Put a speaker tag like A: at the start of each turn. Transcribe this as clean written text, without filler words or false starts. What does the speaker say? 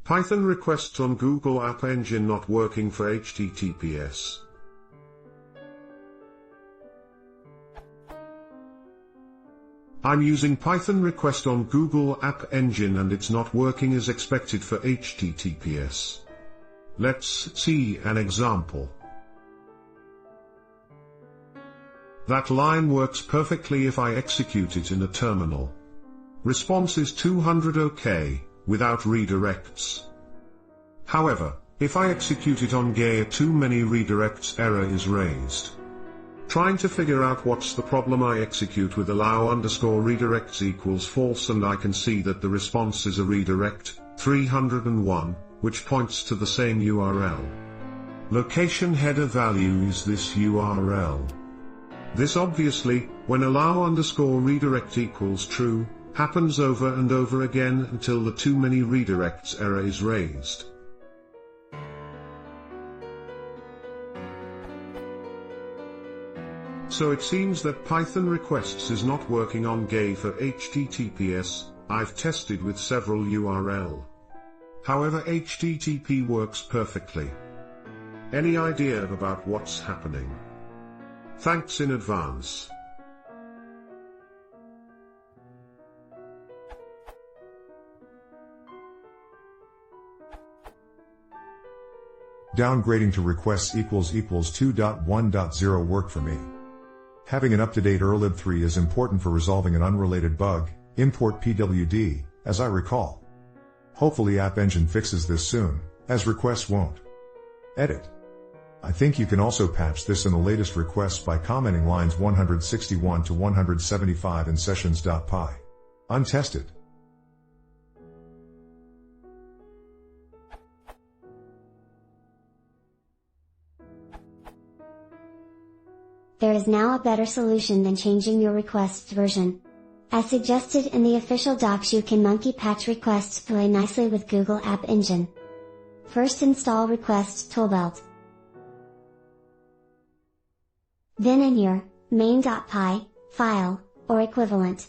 A: Python requests on Google App Engine not working for HTTPS. I'm using Python request on Google App Engine and it's not working as expected for HTTPS. Let's see an example. That line works perfectly if I execute it in a terminal. Response is 200 OK, without redirects. However, if I execute it on GUI, too many redirects error is raised. Trying to figure out what's the problem, I execute with allow_redirects equals false and I can see that the response is a redirect, 301, which points to the same URL. Location header value is this URL. This obviously, when allow_redirect equals true, happens over and over again until the too many redirects error is raised. So it seems that Python requests is not working on GUI for HTTPS. I've tested with several URL. However, HTTP works perfectly. Any idea about what's happening? Thanks in advance.
B: Downgrading to requests equals 2.1.0 worked for me. Having an up-to-date erlib3 is important for resolving an unrelated bug, import pwd, as I recall. Hopefully App Engine fixes this soon, as requests won't. Edit. I think you can also patch this in the latest requests by commenting lines 161 to 175 in sessions.py. Untested.
C: There is now a better solution than changing your requests version. As suggested in the official docs, you can monkey patch requests play nicely with Google App Engine. First install Requests Toolbelt. Then in your main.py file, or equivalent,